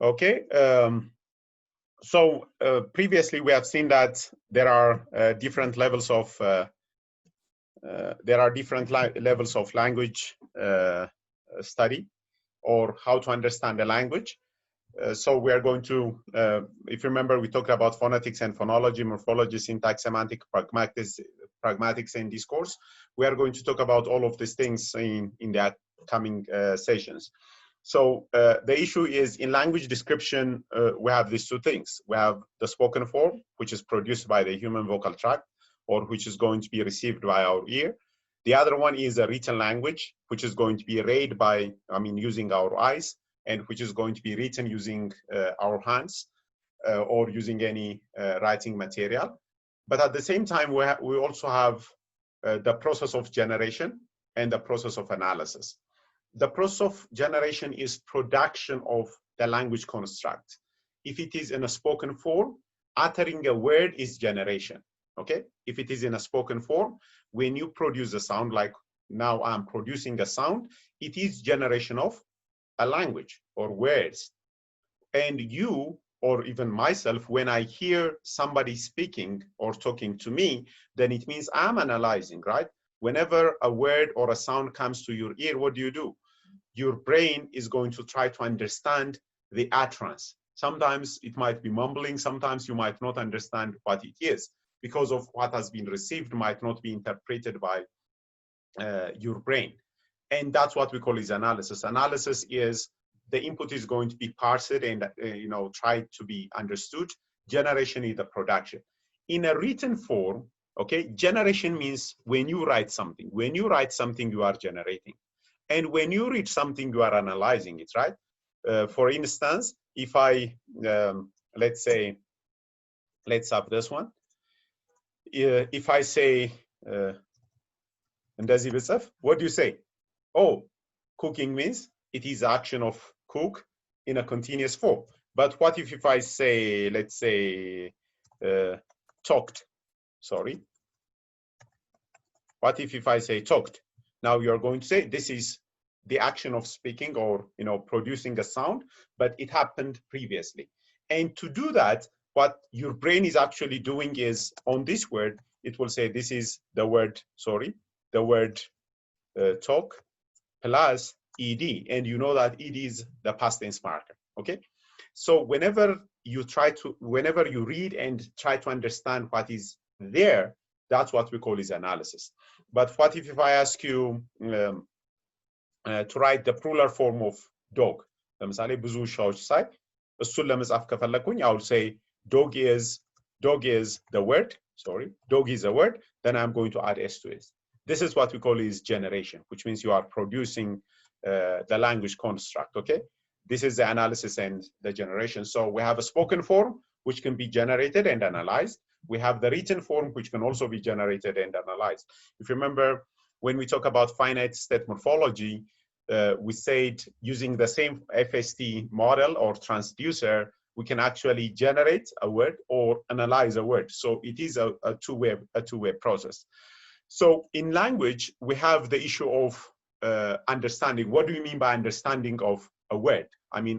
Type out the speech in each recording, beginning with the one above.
Okay. So previously we have seen that there are different levels of levels of language study, or how to understand a language. So we are going to, if you remember, we talked about phonetics and phonology, morphology, syntax, semantic, pragmatics, and discourse. We are going to talk about all of these things in the coming sessions. So the issue is, in language description, we have these two things. We have the spoken form, which is produced by the human vocal tract, or which is going to be received by our ear. The other one is a written language, which is going to be read by, using our eyes, and which is going to be written using our hands or using any writing material. But at the same time, we also have the process of generation and the process of analysis. The process of generation is production of the language construct. If it is in a spoken form, uttering a word is generation, okay? If it is in a spoken form, when you produce a sound, like now I'm producing a sound, it is generation of a language or words. And you, or even myself, when I hear somebody speaking or talking to me, then it means I'm analyzing, right? Whenever a word or a sound comes to your ear, what do? Your brain is going to try to understand the utterance. Sometimes it might be mumbling, sometimes you might not understand what it is, because of what has been received might not be interpreted by your brain. And that's what we call is analysis. Analysis is the input is going to be parsed and tried to be understood. Generation is the production. In a written form, okay, generation means when you write something. When you write something, you are generating. And when you read something, you are analyzing it, right? For instance, if I, let's say, let's have this one. If I say, what do you say? Oh, cooking means it is action of cook in a continuous form. But what if I say, let's say, talked, sorry. What if I say talked? Now you're going to say this is the action of speaking or producing a sound, but it happened previously. And to do that, what your brain is actually doing is, on this word, it will say this is the word, the word talk plus ed, and you know that ed is the past tense marker. Okay, so whenever you read and try to understand what is there, that's what we call is analysis. But what if I ask you to write the plural form of dog? ለምሳሌ ብዙ ውሻዎች ሳይ እሱን ለመጻፍ ከፈለኩኝ I will say dog is the word, dog is a word, then I'm going to add s to it. This is what we call is generation, which means you are producing the language construct, okay? This is the analysis and the generation. So we have a spoken form, which can be generated and analyzed. We have the written form, which can also be generated and analyzed. If you remember, when we talk about finite state morphology, we said using the same FST model or transducer, we can actually generate a word or analyze a word. So it is a two-way process. So in language, we have the issue of understanding. What do you mean by understanding of a word?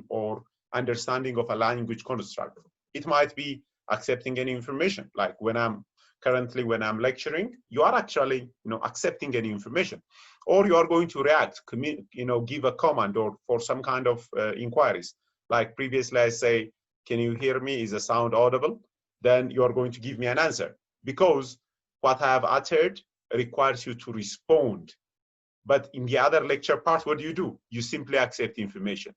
Or understanding of a language construct. It might be accepting any information. Like when I'm lecturing, you are actually, accepting any information, or you are going to react, give a command or for some kind of inquiries. Like previously, I say, can you hear me? Is the sound audible? Then you are going to give me an answer, because what I have uttered requires you to respond. But in the other lecture part, what do? You simply accept information.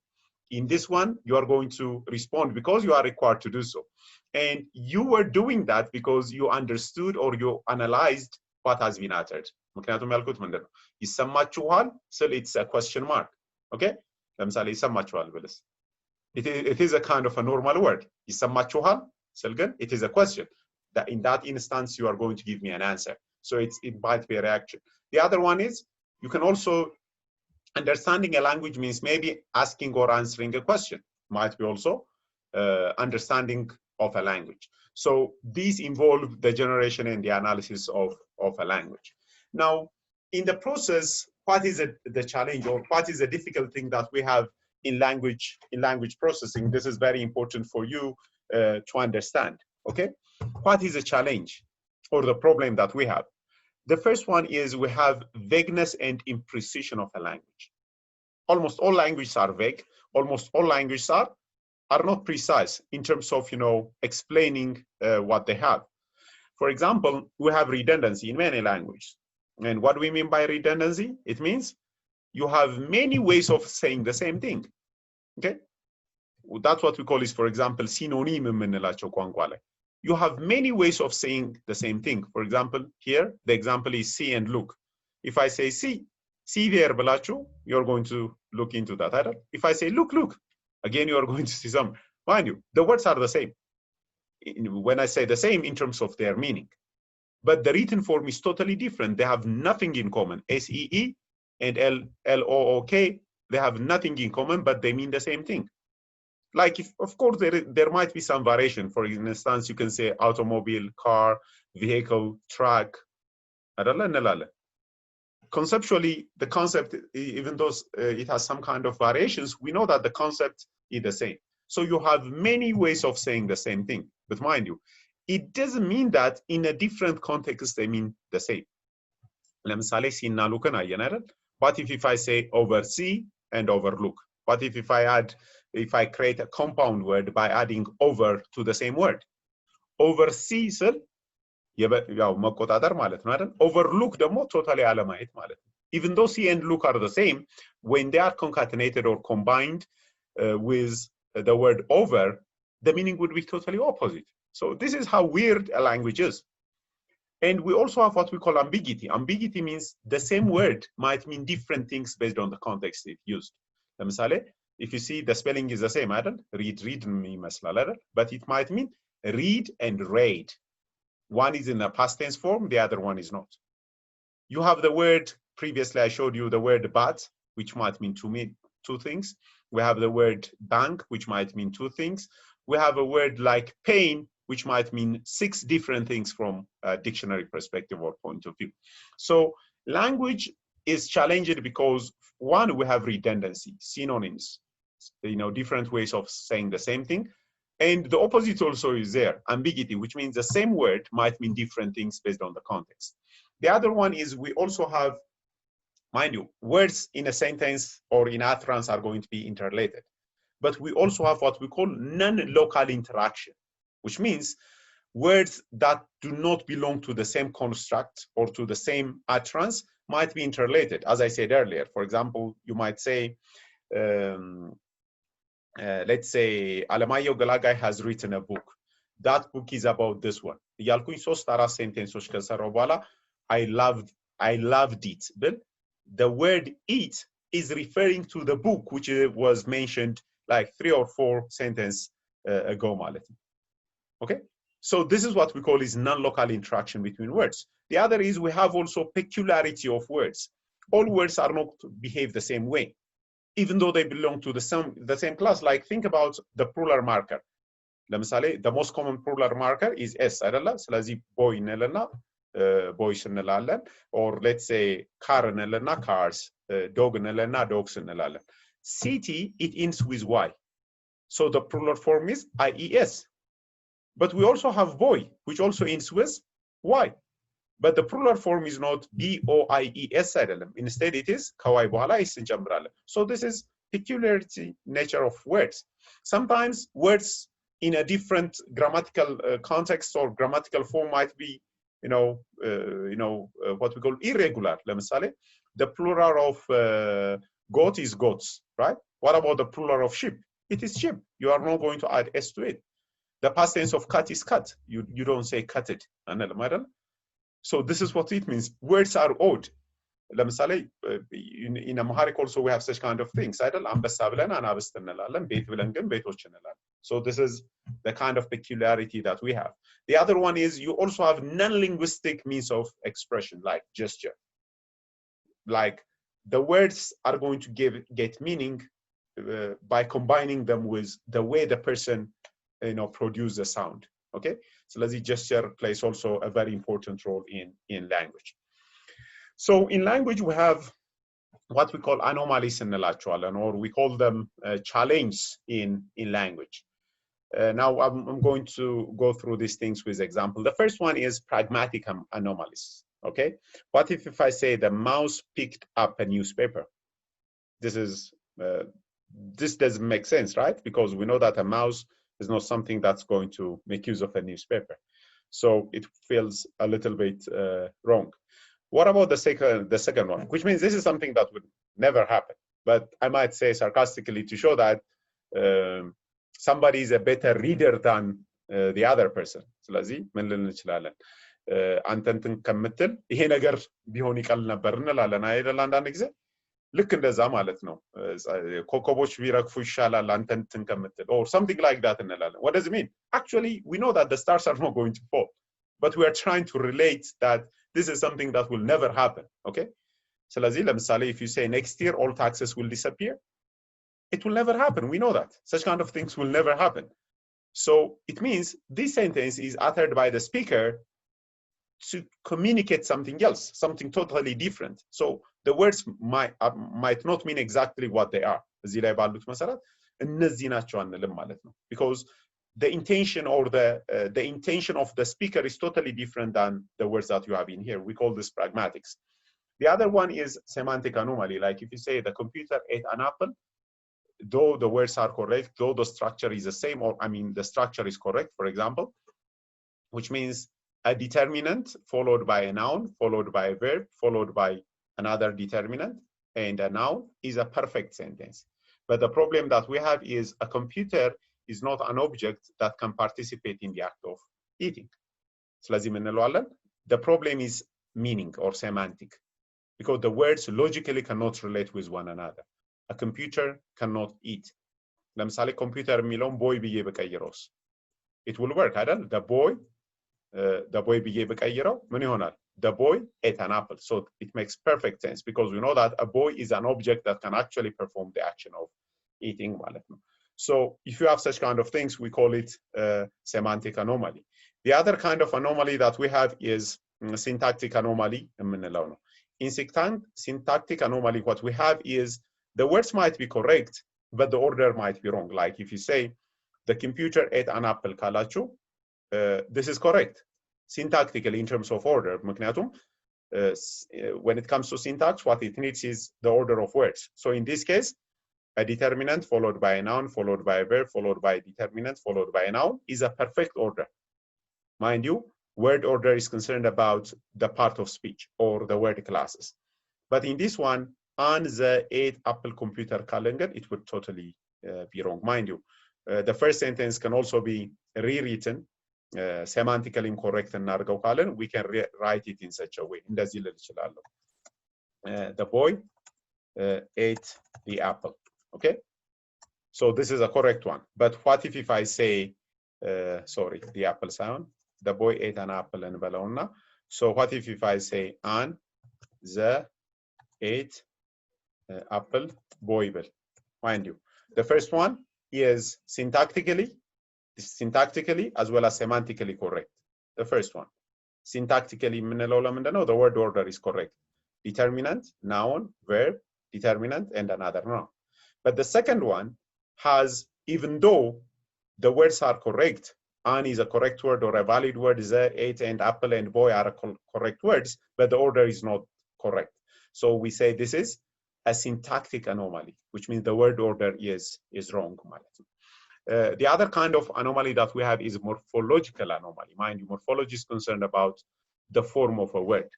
In this one, you are going to respond because you are required to do so. And you were doing that because you understood or you analyzed what has been uttered. ምክንያቱም ያልኩት ምንድን ነው? ይሰማችኋል ስል it's a question mark. Okay? ለምሳሌ ይሰማችኋል ብልስ it is a kind of a normal word. ይሰማችኋል ስል ግን it is a question. That in that instance, you are going to give me an answer. So it might be a reaction. The other one is, you can also, understanding a language means maybe asking or answering a question. Might be also understanding of a language. So these involve the generation and the analysis of a language. Now, in the process, what is the challenge, or what is the difficult thing that we have in language processing. This is very important for you to understand. Okay, what is a challenge or the problem that we have? The first one is we have vagueness and imprecision of a language. Almost all languages are vague. Almost all languages are not precise in terms of, you know, explaining what they have. For example, we have redundancy in many languages. And what do we mean by redundancy? It means you have many ways of saying the same thing. Okay? That's what we call is, for example, synonym የምንላቸው ቋንቋ ላይ. You have many ways of saying the same thing. For example, here, the example is see and look. If I say see there, ብላችሁ, you're going to look into that. If I say look, again, you're going to see some. Mind you, the words are the same. When I say the same in terms of their meaning. But the written form is totally different. They have nothing in common. SEE and LOOK, they have nothing in common, but they mean the same thing. Like, if, of course, there might be some variation. For instance, you can say automobile, car, vehicle, truck. Conceptually, the concept, even though it has some kind of variations, we know that the concept is the same. So you have many ways of saying the same thing. But mind you, it doesn't mean that in a different context they mean the same. ለምሳሌ ሲና ሉክን አየን አይደል? What if I say oversee and overlook? What if I create a compound word by adding over to the same word? Oversee ስል ያው መቆጣጠር ማለት ነው አይደል? Overlook ደግሞ ቶታሊ አለማየት ማለት ነው. Even though see and look are the same, when they are concatenated or combined with the word over, the meaning would be totally opposite. So this is how weird a language is. And we also have what we call ambiguity. Ambiguity means the same word might mean different things based on the context it used. ለምሳሌ, if you see the spelling is the same, አይደል? read ይመስላል አይደል? But it might mean read and raid. One is in the past tense form, the other one is not. You have the word, previously I showed you the word but, which might mean two things. We have the word bank, which might mean two things. We have a word like pain, which might mean 6 different things from a dictionary perspective or point of view. So language is challenged because, one, we have redundancy, synonyms, you know, different ways of saying the same thing. And the opposite also is there, ambiguity, which means the same word might mean different things based on the context. The other one is we also have, mind you, words in a sentence or in utterance are going to be interrelated. But we also have what we call non-local interaction, which means words that do not belong to the same construct or to the same utterance might be interrelated. As I said earlier, for example, you might say, let's say, Alemayo Galagai has written a book. That book is about this one. I loved it. But the word it is referring to the book, which was mentioned like 3 or 4 sentences ago. Okay? So this is what we call is non-local interaction between words. The other is we have also peculiarity of words. All words are not behave the same way, even though they belong to the same class. Like, think about the plural marker. ለምሳሌ the most common plural marker is S አይደለ? ስለዚህ boy እንልና boys እንላለን, or let's say car እንልና cars, dog እንልና dogs እንላለን. City, it ends with Y. So the plural form is IES. But we also have boy, which also ends with Y. But the plural form is not BOIES አይደለም. Instead, it is ከዋይ በኋላ S እንጨምራለን. So this is peculiarity nature of words. Sometimes words in a different grammatical context or grammatical form might be, what we call irregular. ለምሳሌ, the plural of goat is goats, right? What about the plural of sheep? It is sheep. You are not going to add S to it. The past tense of cut is cut. You don't say cutted. So this is what it means. Words are odd. ለምሳሌ, in Amharic also we have such kind of things. አይደል? አንበሳ ብለን አናብስት እንላለን፣ ቤት ብለን ግን ቤቶች እንላለን. So this is the kind of peculiarity that we have. The other one is you also have non-linguistic means of expression, like gesture. Like, the words are going to get meaning by combining them with the way the person produce the sound. Okay, so let's see, gesture plays also a very important role in language. So in language we have what we call anomalies እንላቸዋለን, or we call them challenge in language. Now I'm going to go through these things with example. The first one is pragmatic anomalies. Okay, what if I say the mouse picked up a newspaper? This doesn't make sense, right? Because we know that a mouse is not something that's going to make use of a newspaper. So it feels a little bit wrong. What about the second one, which means this is something that would never happen, but I might say sarcastically to show that somebody is a better reader than the other person. ስለዚህ ምን ልንል እንችላለን? አንተ እንትን ከምትል ይሄ ነገር ቢሆን ይቀል ነበር እንላለን አይደል? አንዳንድ ጊዜ ልክ እንደዛ ማለት ነው። ኮከቦች ቢረግፉ ይሻላል አንተ እንትን ከምትል, or something like that እንላለን. What does it mean? Actually, we know that the stars are not going to fall, but we are trying to relate that this is something that will never happen. Okay? ስለዚህ ለምሳሌ if you say next year all taxes will disappear, it will never happen. We know that. Such kind of things will never happen. So it means this sentence is uttered by the speaker to communicate something else, something totally different. So the words might not mean exactly what they are. እዚህ ላይ ባሉት መሰረት እነዚህ ናቸው አንልም ማለት ነው. Because the intention or the intention of the speaker is totally different than the words that you have in here. We call this pragmatics. The other one is semantic anomaly. Like if you say the computer ate an apple, though the words are correct, though the structure is the same, or I mean the structure is correct, for example, which means a determinant followed by a noun, followed by a verb, followed by another determinant, and a noun is a perfect sentence. But the problem that we have is a computer is not an object that can participate in the act of eating. ስለዚህ ምን እንለዋለን? The problem is meaning or semantic, because the words logically cannot relate with one another. A computer cannot eat. ለምሳሌ ኮምፒውተር የሚለውን ቦይ ብዬ በቀይረውስ it will work አይደል? the boy ብዬ በቀይረው ምን ይሆናል? The boy ate an apple. So it makes perfect sense because we know that a boy is an object that can actually perform the action of eating ማለት ነው. So if you have such kind of things, we call it semantic anomaly. The other kind of anomaly that we have is syntactic anomaly የምንለው ነው. In syntactic anomaly, what we have is the words might be correct, but the order might be wrong. Like if you say the computer ate an apple ካላችሁ, this is correct syntactically in terms of order. ምክንያቱም when it comes to syntax, what it needs is the order of words. So in this case, a determinant followed by a noun, followed by a verb, followed by a determinant, followed by a noun is a perfect order. Mind you, word order is concerned about the part of speech or the word classes. But in this one, on the 8 Apple computer calendar, it would totally be wrong. Mind you, the first sentence can also be rewritten, semantically incorrect እናድርገው ካለን we can write it in such a way. እንደዚህ ልል እችላለሁ. The boy ate the apple. Okay? So this is a correct one. But what if I say, sorry, the apple sound, the boy ate an apple እንበለውና, so what if I say on the 8 apple boy ብል? Mind you, the first one is syntactically as well as semantically correct. The first one. Syntactically የምንለው ለምንድን ነው? The word order is correct. Determinant, noun, verb, determinant, and another noun. But the second one has, even though the words are correct, an is a correct word or a valid word, the, ate, and apple and boy are correct words, but the order is not correct. So we say this is a syntactic anomaly, which means the word order is wrong. The other kind of anomaly that we have is morphological anomaly. Mind you, morphology is concerned about the form of a word.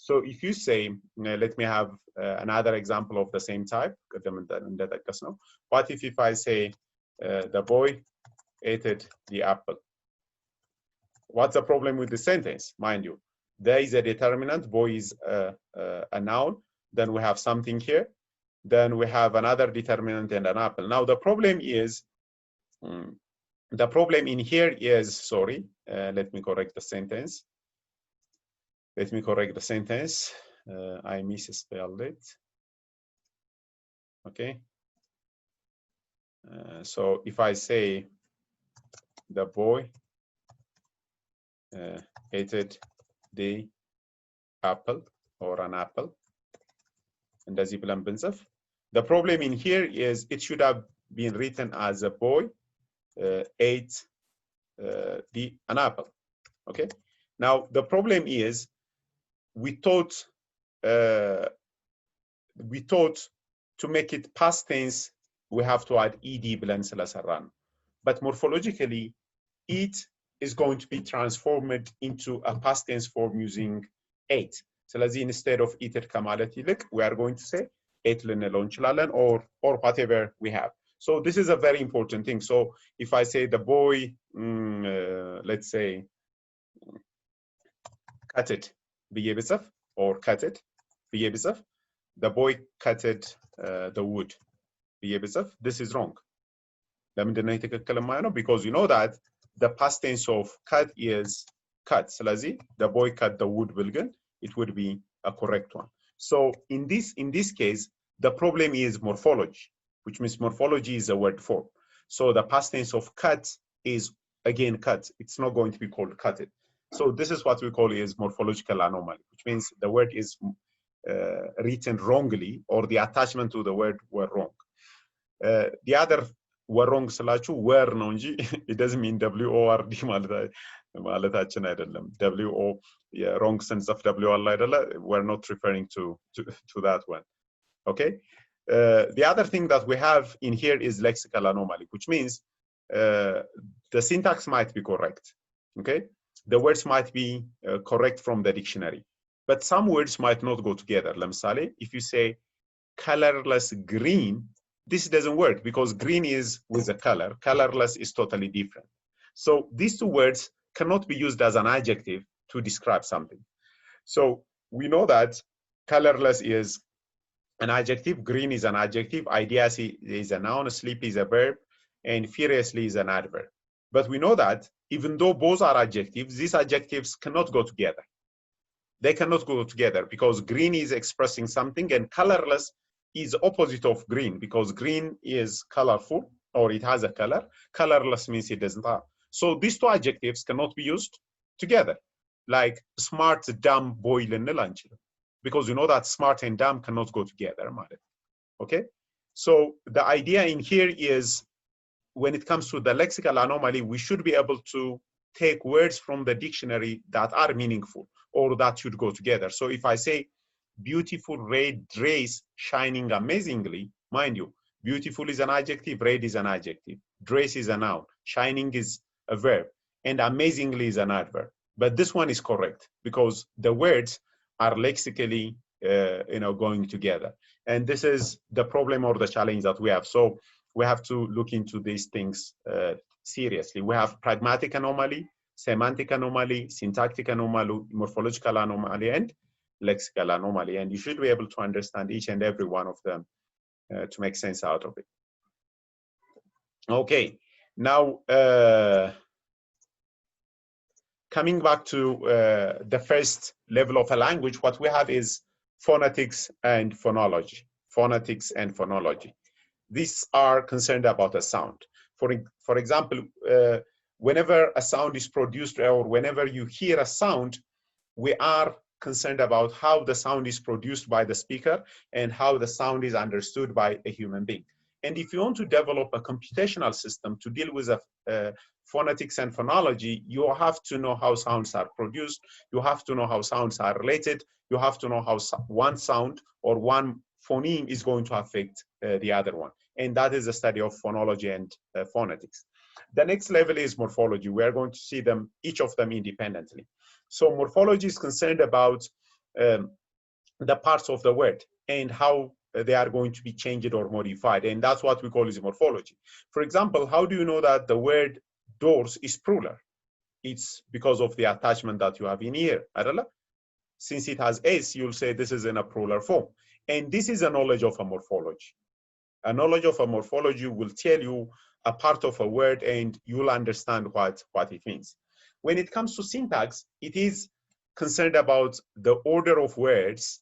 So if you say, let me have another example of the same type. What if I say, the boy ate the apple? What's the problem with the sentence? Mind you, there is a determinant, boy is a noun, then we have something here, then we have another determinant and an apple. Now the problem in here is, sorry, let me correct the sentence. I misspelled it. Okay. So if I say the boy ate the apple or an apple, እንደዚህ ብለን ብንጽፍ the problem in here is it should have been written as a boy ate an apple. Okay, now the problem is we thought to make it past tense we have to add ed ብለን ስለሰራን but morphologically it is going to be transformed into a past tense form using ate. ስለዚህ instead of eaten ከማለት ይልቅ we are going to say ate ልንለው እንችላለን or whatever we have. So this is a very important thing. So if I say the boy, let's say, cut it, ብዬ ብጽፍ, or cut it, ብዬ ብጽፍ, the boy cutted the wood, ብዬ ብጽፍ, this is wrong. ለምንድን ነው ትክክል የማይሆነው? Because you know that the past tense of cut is cut. ስለዚህ the boy cut the wood ብል ግን it would be a correct one. So in this case, the problem is morphology, which means morphology is a word form. So the past tense of cut is again cut. It's not going to be called cutted. So this is what we call is morphological anomaly, which means the word is written wrongly or the attachment to the word were wrong. The other were wrong ስላችሁ were ነው እንጂ it doesn't mean WORD ማለታችን አይደለም. WO wrong ስንጽፍ WO አይደለ, we're not referring to that one. Okay. The other thing that we have in here is lexical anomaly, which means the syntax might be correct. Okay, the words might be correct from the dictionary, but some words might not go together. ለምሳሌ if you say colorless green, this doesn't work because green is with a color, colorless is totally different. So these two words cannot be used as an adjective to describe something. So we know that colorless is an adjective, green is an adjective, ideas is a noun, sleep is a verb, and furiously is an adverb. But we know that even though both are adjectives, these adjectives cannot go together. They cannot go together because green is expressing something and colorless is opposite of green because green is colorful or it has a color. Colorless means it doesn't have. So these two adjectives cannot be used together. Like smart, dumb, boy, because you know that smart and dumb cannot go together. Okay, so the idea in here is when it comes to the lexical anomaly, we should be able to take words from the dictionary that are meaningful or that should go together. So if I say beautiful red dress shining amazingly, mind you, beautiful is an adjective, red is an adjective, dress is a noun, shining is a verb, and amazingly is an adverb. But this one is correct because the words are lexically going together. And this is the problem or the challenge that we have. So we have to look into these things seriously. We have pragmatic anomaly, semantic anomaly, syntactic anomaly, morphological anomaly, and lexical anomaly. And you should be able to understand each and every one of them to make sense out of it. Okay, now coming back to the first level of a language, what we have is phonetics and phonology. Phonetics and phonology. These are concerned about a sound. For example, whenever a sound is produced or whenever you hear a sound, we are concerned about how the sound is produced by the speaker and how the sound is understood by a human being. And if you want to develop a computational system to deal with phonetics and phonology, you have to know how sounds are produced. You have to know how sounds are related. You have to know how one sound or one phoneme is going to affect the other one. And that is the study of phonology and phonetics. The next level is morphology. We are going to see them, each of them independently. So morphology is concerned about the parts of the word and how they are going to be changed or modified. And that's what we call is morphology. For example, how do you know that the word doors is plural? It's because of the attachment that you have in here. Since it has S, you'll say this is in a plural form. And this is a knowledge of a morphology. A knowledge of a morphology will tell you a part of a word and you'll understand what it means. When it comes to syntax, it is concerned about the order of words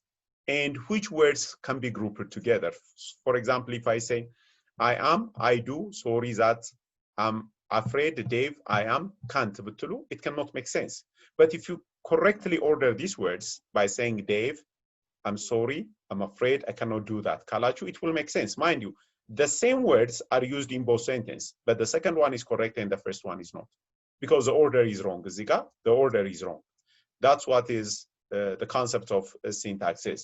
and which words can be grouped together. For example, if I say, I am, I do, sorry that, I'm afraid, Dave, I am, can't, it cannot make sense. But if you correctly order these words by saying, Dave, I'm sorry, I'm afraid I cannot do that ካላችሁ it will make sense. Mind you, the same words are used in both sentences, but the second one is correct and the first one is not, because the order is wrong. እዚህ ጋር the order is wrong. That's what is the concept of syntax is.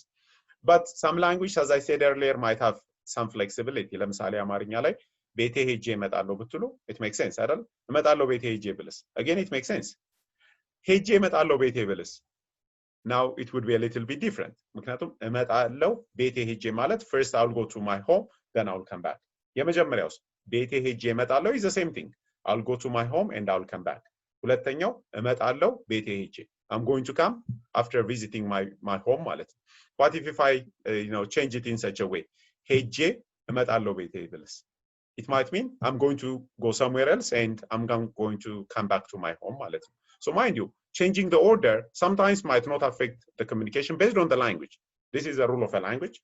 But some language, as I said earlier, might have some flexibility. ለምሳሌ አማርኛ ላይ ቤቴ ሄጄ እመጣለሁ ብትሉ it makes sense አይደል? እመጣለሁ ቤቴ ሄጄ ብልስ again it makes sense. ሄጄ እመጣለሁ ቤቴ ብልስ now it would be a little bit different. ምክንያቱም እመጣለሁ ቤቴ ሄጄ ማለት first I'll go to my home, then I'll come back. የመጀመሪያውስ ቤቴ ሄጄ እመጣለሁ is the same thing. I'll go to my home and I'll come back. ሁለተኛው እመጣለሁ ቤቴ ሄጄ I'm going to come after visiting my home ማለት ነው. What if I change it in such a way? ሄጄ እመጣለሁ ቤቴ ብልስ it might mean I'm going to go somewhere else and I'm going to come back to my home ማለት ነው. So mind you, changing the order sometimes might not affect the communication based on the language. This is a rule of a language,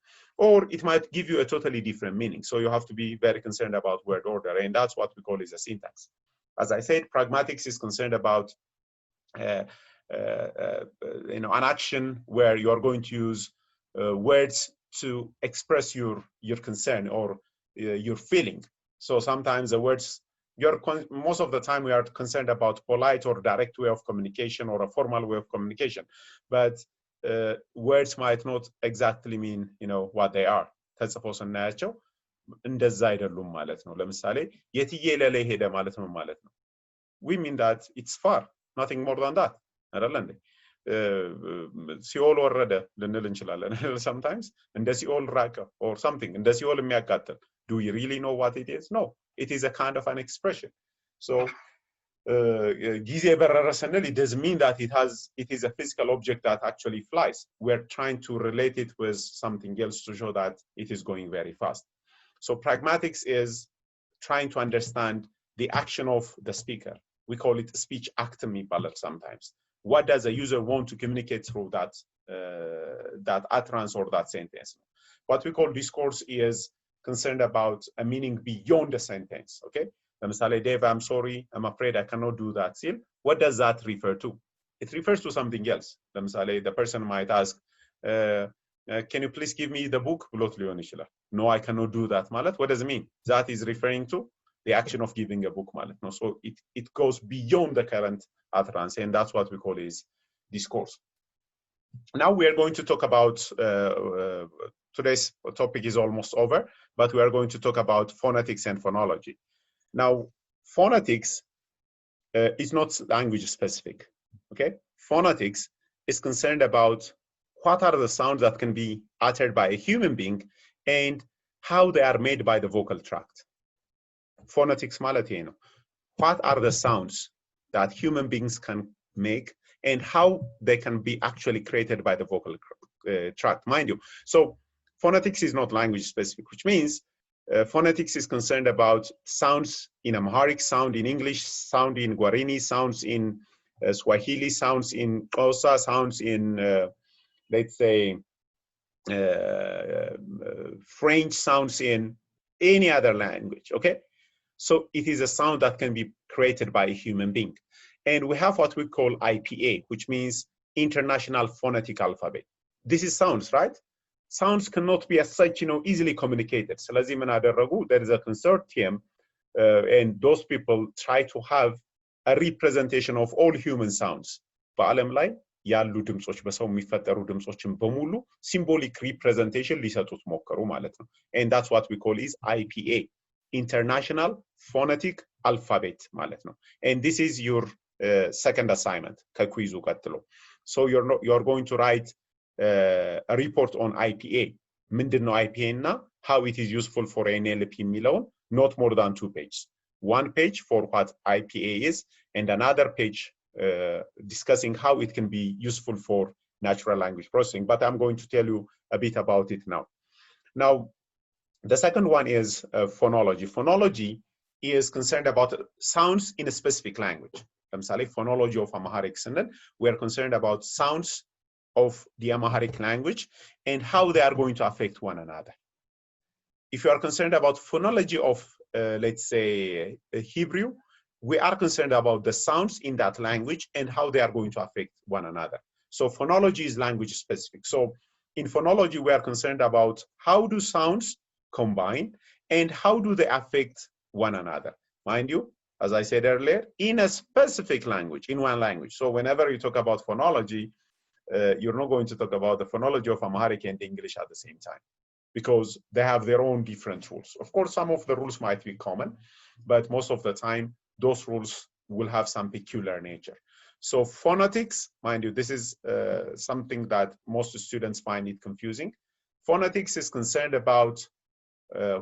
or it might give you a totally different meaning. So you have to be very concerned about word order, and that's what we call is a syntax. As I said, pragmatics is concerned about an action where you are going to use words to express your concern or your feeling. So sometimes the words, most of the time we are concerned about polite or direct way of communication or a formal way of communication, but words might not exactly mean what they are. ተጽፎ ስናያቸው እንደዛ አይደሉም ማለት ነው። ለምሳሌ የትዬ ለለ ሄደ ማለት ነው ማለት ነው። we mean that it's far, nothing more than that. አይደል እንዴ? ሲኦል ወረደ ልንል እንችላለን sometimes እንደ ሲኦል ራቀ or something እንደ ሲኦል የሚያቃጥል. Do we really know what it is? No, it is a kind of an expression. So ጊዜ በረረ ስንል it doesn't mean that it is a physical object that actually flies. We're trying to relate it with something else to show that it is going very fast. So pragmatics is trying to understand the action of the speaker. We call it speech act የሚባላል sometimes. What does a user want to communicate through that utterance or that sentence? What we call discourse is concerned about a meaning beyond the sentence. Okay, ለምሳሌ Dave, I'm sorry, I'm afraid I cannot do that still. What does that refer to? It refers to something else. ለምሳሌ the person might ask, can you please give me the book? ብሎት ሊሆን ይችላል. No, I cannot do that ማለት what does it mean? That is referring to the action of giving a book ማለት ነው. So it goes beyond the current utterance, and that's what we call is discourse. Now we are going to talk about today's topic is almost over, but we are going to talk about phonetics and phonology. Now phonetics is not language specific. Okay, phonetics is concerned about what are the sounds that can be uttered by a human being and how they are made by the vocal tract. Phonetics ማለት ይሄ ነው. What are the sounds that human beings can make and how they can be actually created by the vocal tract, mind you. So phonetics is not language specific, which means phonetics is concerned about sounds in Amharic, sound in English, sound in Guarani, sounds in Swahili, sounds in Xhosa, sounds in let's say French, sounds in any other language. Okay, so it is a sound that can be created by a human being. And we have what we call IPA, which means International Phonetic Alphabet. This is sounds, right? Sounds cannot be as such, easily communicated. ስለዚህ ምን አደረጉ? There is a consortium, and those people try to have a representation of all human sounds. በዓለም ላይ ያሉ ድምጾች በሰው የሚፈጠሩ ድምጾችን በሙሉ symbolic representation ሊሰጡት ሞከሩ ማለት ነው. And that's what we call is IPA, International Phonetic Alphabet ማለት ነው. And this is your second assignment ከኩይዙ ቀጥሎ. So you're going to write a report on IPA. ምንድነው IPA እና how it is useful for NLP የሚለውን not more than 2 pages. One page for what IPA is and another page discussing how it can be useful for natural language processing. But I'm going to tell you a bit about it now. Now, the second one is phonology. Phonology is concerned about sounds in a specific language. ለምሳሌ phonology of Amharic ስንል we are concerned about sounds of the Amharic language and how they are going to affect one another. If you are concerned about phonology of, let's say, Hebrew, we are concerned about the sounds in that language and how they are going to affect one another. So phonology is language specific. So in phonology, we are concerned about how do sounds combine and how do they affect one another. Mind you, as I said earlier, in a specific language, in one language. So whenever you talk about phonology, you're not going to talk about the phonology of Amharic and English at the same time, because they have their own different rules. Of course, some of the rules might be common, but most of the time, those rules will have some peculiar nature. So phonetics, mind you, this is something that most students find it confusing. Phonetics is concerned about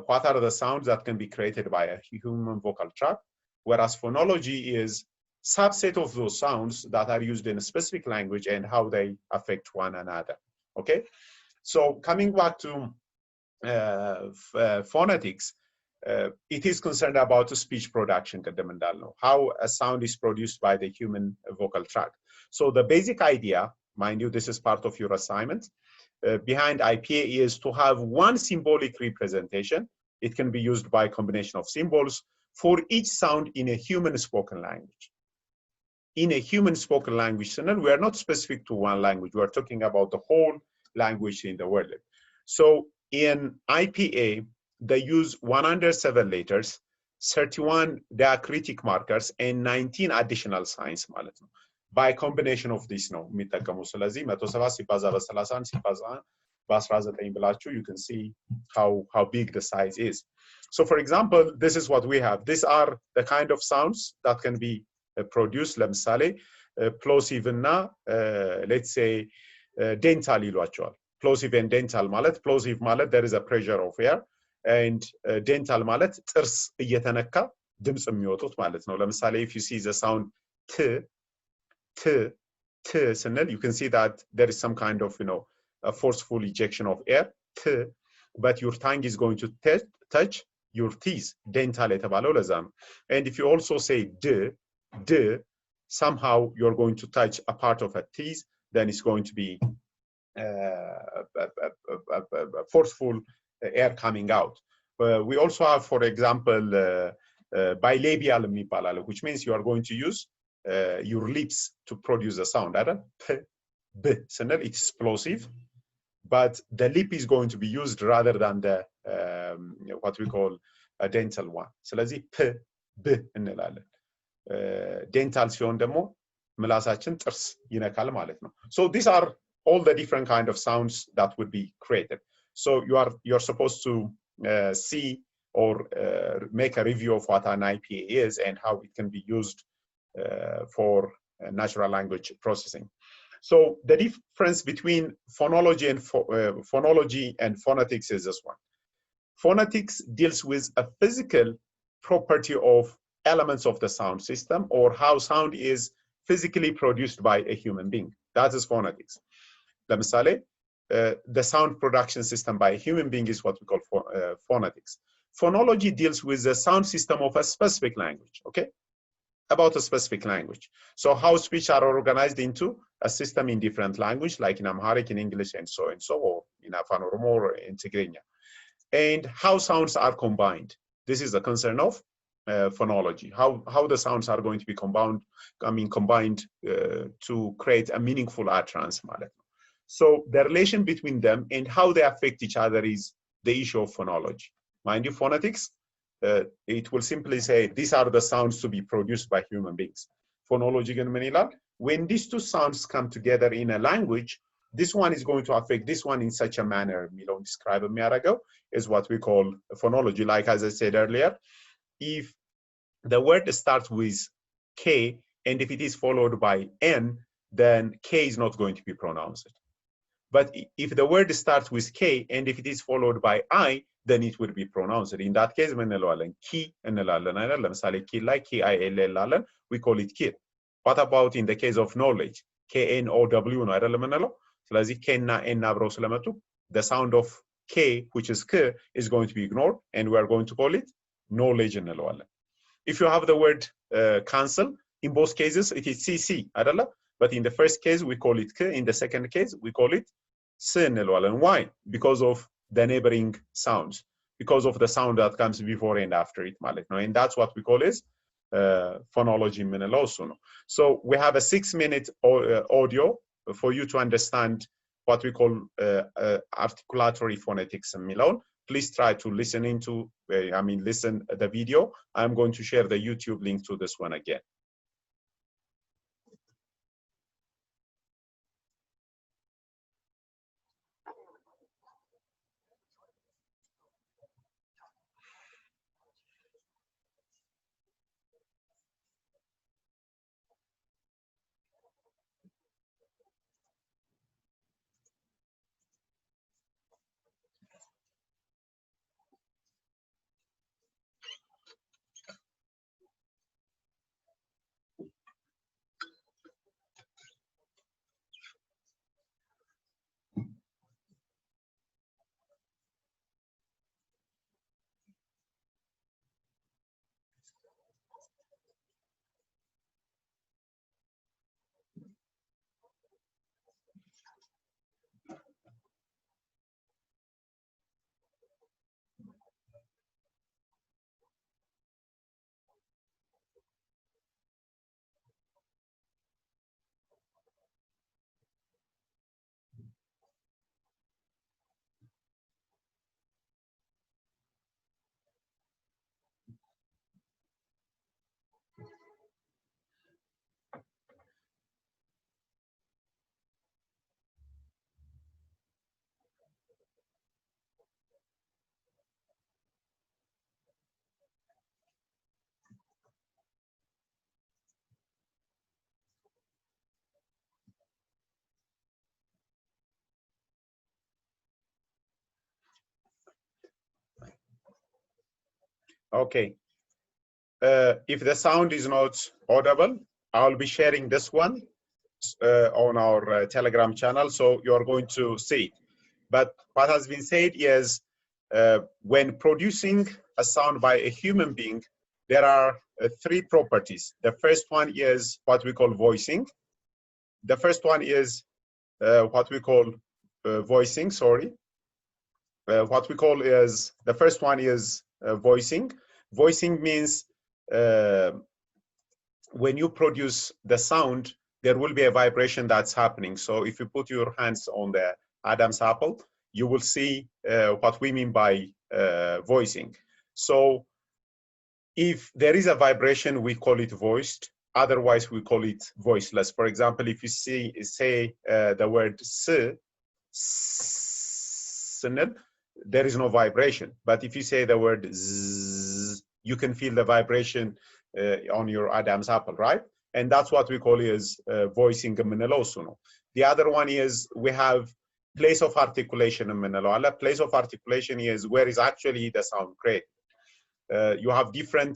what are the sounds that can be created by a human vocal tract, whereas phonology is subset of those sounds that are used in a specific language and how they affect one another, okay? So coming back to phonetics, it is concerned about speech production, how a sound is produced by the human vocal tract. So the basic idea, mind you, this is part of your assignment, behind IPA is to have one symbolic representation. It can be used by a combination of symbols for each sound in a human spoken language. In a human spoken language, and we are not specific to one language, we are talking about the whole language in the world. So in IPA, they use 107 letters, 31 diacritic markers, and 19 additional signs ማለት ነው። By a combination of this ነው የሚጠቀሙ። ስለዚህ 107 ሲባዛ በ31 ሲባዛ በ19 ብላችሁ you can see how big the size is. So for example, this is what we have. These are the kind of sounds that can be produced. ለምሳሌ plosive እና let's say dental ይሏቸዋል። Plosive and dental ማለት plosive ማለት there is a pressure of air, and dental ማለት ጥርስ እየተነካ ድምጽ የሚወጡት ማለት ነው። ለምሳሌ if you see the sound t ስንል you can see that there is some kind of, you know, a forceful ejection of air, t, but your tongue is going to touch your teeth, dental የተባለው ለዛ ነው። And if you also say d, somehow you're going to touch a part of a teeth, then it's going to be forceful air coming out. We also have, for example, bilabial የሚባላል, which means you are going to use your lips to produce a sound. B ስንል it's explosive, but the lip is going to be used rather than the what we call a dental one. ስለዚህ b እንላለን። dental ሲሆን ደግሞ ምላሳችን ጥርስ ይነካል ማለት ነው። So these are all the different kind of sounds that would be created. So you're supposed to see or make a review of what an IPA is and how it can be used for natural language processing. So the difference between phonology and phonetics is this one. Phonetics deals with a physical property of elements of the sound system, or how sound is physically produced by a human being. That is phonetics. ለምሳሌ the sound production system by a human being is what we call phonetics. Phonology deals with the sound system of a specific language, okay? About a specific language. So how speech are organized into a system in different language, like in Amharic, in English, and so, or in Afan Oromo or in Tigrinya. And how sounds are combined. This is the concern of phonology, how the sounds are going to be combined to create a meaningful utterance. So the relation between them and how they affect each other is the issue of phonology. Mind you, phonetics, it will simply say these are the sounds to be produced by human beings. Phonology, when these two sounds come together in a language, this one is going to affect this one in such a manner. Describe is what we call phonology. Like as I said earlier, if the word starts with K and if it is followed by N, then K is not going to be pronounced. But if the word starts with K and if it is followed by I, then it would be pronounced. In that case, ki we call it kid. What about in the case of knowledge? K-N-O-W, the sound of K, which is K, is going to be ignored, and we are going to call it knowledge. If you have the word cancel, in both cases, it is CC. But in the first case, we call it K. In the second case, we call it sin. Why? Because of the neighboring sounds, because of the sound that comes before and after it. And that's what we call is phonology. So we have a 6-minute audio for you to understand what we call articulatory phonetics የሚለውን please try to listen into listen the video. I'm going to share the YouTube link to this one again. Okay. If the sound is not audible, I'll be sharing this one on our Telegram channel, so you're going to see it. But what has been said is when producing a sound by a human being, there are three properties. The first one is what we call voicing. The first one is what we call voicing, sorry. What we call is, the first one is voicing. Voicing means when you produce the sound, there will be a vibration that's happening. So if you put your hands on the Adam's apple, you will see what we mean by voicing. So if there is a vibration, we call it voiced. Otherwise, we call it voiceless. For example, if you say the word there is no vibration. But if you say the word z, you can feel the vibration on your Adam's apple, right? And that's what we call is voicing የምንለው እሱ ነው. The other one is we have place of articulation የምንለው አለ. Place of articulation is where is actually the sound created. You have different,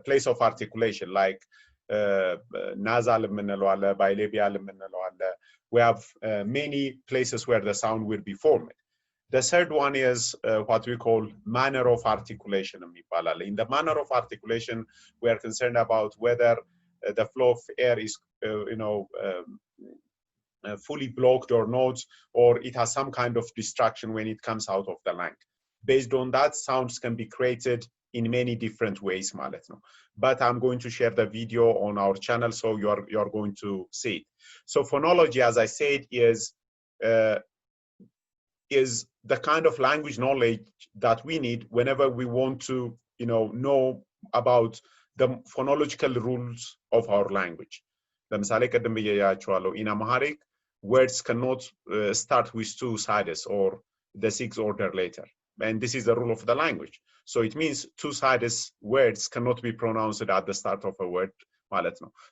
place of articulation, like nasal የምንለው አለ, bilabial የምንለው አለ. We have many places where the sound will be formed. The third one is what we call manner of articulation. In the manner of articulation, we are concerned about whether the flow of air is, fully blocked or not, or it has some kind of distraction when it comes out of the lung. Based on that, sounds can be created in many different ways. But I'm going to share the video on our channel, so you're going to see it. So phonology, as I said, is the kind of language knowledge that we need whenever we want to, know about the phonological rules of our language. In Amharic, words cannot start with two sides or the sixth order later. And this is the rule of the language. So it means two sides words cannot be pronounced at the start of a word.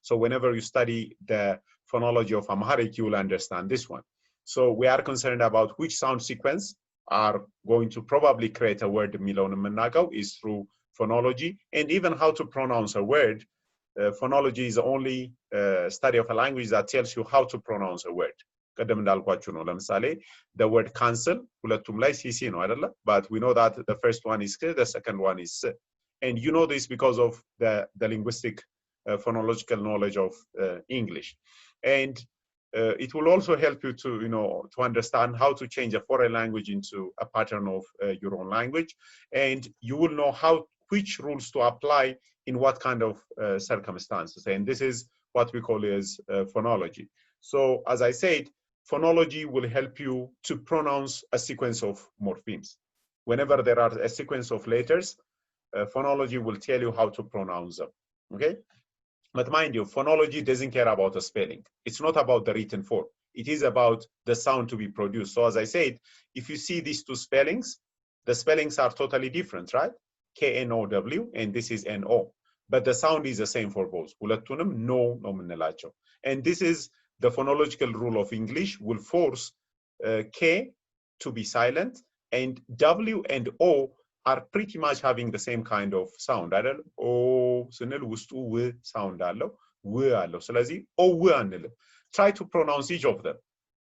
So whenever you study the phonology of Amharic, you will understand this one. So we are concerned about which sound sequence are going to probably create a word is through phonology, and even how to pronounce a word. Phonology is the only study of a language that tells you how to pronounce a word. The word cancel, but we know that the first one is k, the second one is s. And you know this because of the linguistic phonological knowledge of English. And it will also help you to, to understand how to change a foreign language into a pattern of your own language. And you will know which rules to apply in what kind of circumstances. And this is what we call is phonology. So as I said, phonology will help you to pronounce a sequence of morphemes. Whenever there are a sequence of letters, phonology will tell you how to pronounce them, okay? But mind you, phonology doesn't care about the spelling. It's not about the written form. It is about the sound to be produced. So as I said, if you see these two spellings, the spellings are totally different, right? K-N-O-W, and this is N-O. But the sound is the same for both. ሁለቱንም no ነው የምንላቸው. And this is the phonological rule of English will force K to be silent, and W and O are pretty much having the same kind of sound. አይደል? O ስንል ውስጡ ው sound አለው፣ ው አለው። ስለዚህ O ው አንልም. Try to pronounce each of them.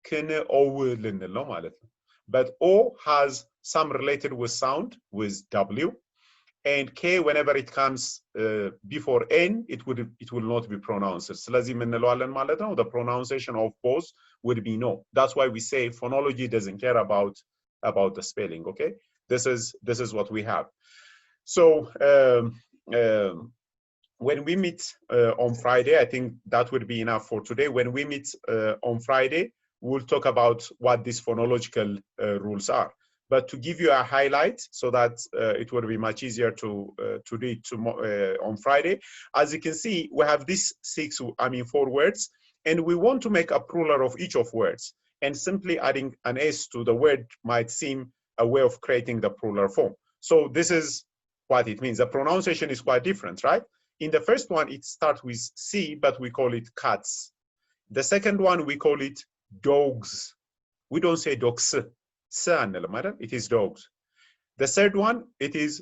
ክን O ው ልንል ነው ማለት ነው. But O has some related with sound with W, and K, whenever it comes before N, it will not be pronounced. ስለዚህ የምንለዋለን ማለት ነው. The pronunciation of both would be no. That's why we say phonology doesn't care about the spelling. Okay, this is what we have. So when we meet on Friday, I think that would be enough for today. When we meet on Friday, we'll talk about what these phonological rules are. But to give you a highlight so that it will be much easier to read on Friday, as you can see, we have these 4 words, and we want to make a plural of each of words. And simply adding an S to the word might seem a way of creating the plural form. So this is what it means. The pronunciation is quite different, right? In the first one, it starts with C, but we call it cats. The second one, we call it dogs. We don't say dogs. It is dogs. The third one, it is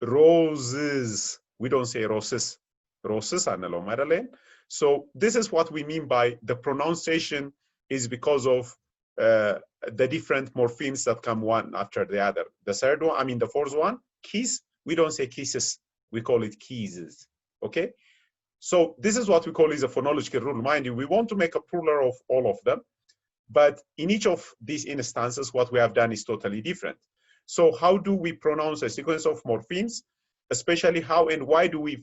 roses. We don't say roses. Roses. So this is what we mean by the pronunciation is because of the different morphemes that come one after the other. The third one, the fourth one, keys. We don't say kisses. We call it keys. Okay. So this is what we call is a phonological rule. Mind you, we want to make a plural of all of them. But in each of these instances, what we have done is totally different. So how do we pronounce a sequence of morphemes? Especially how and why do we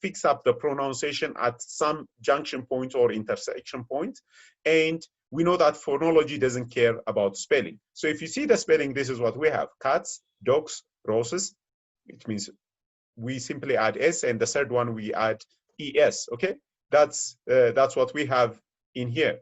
fix up the pronunciation at some junction point or intersection point? And we know that phonology doesn't care about spelling. So if you see the spelling, this is what we have: cats, dogs, roses. It means we simply add S, and the third one we add ES, okay? That's what we have in here.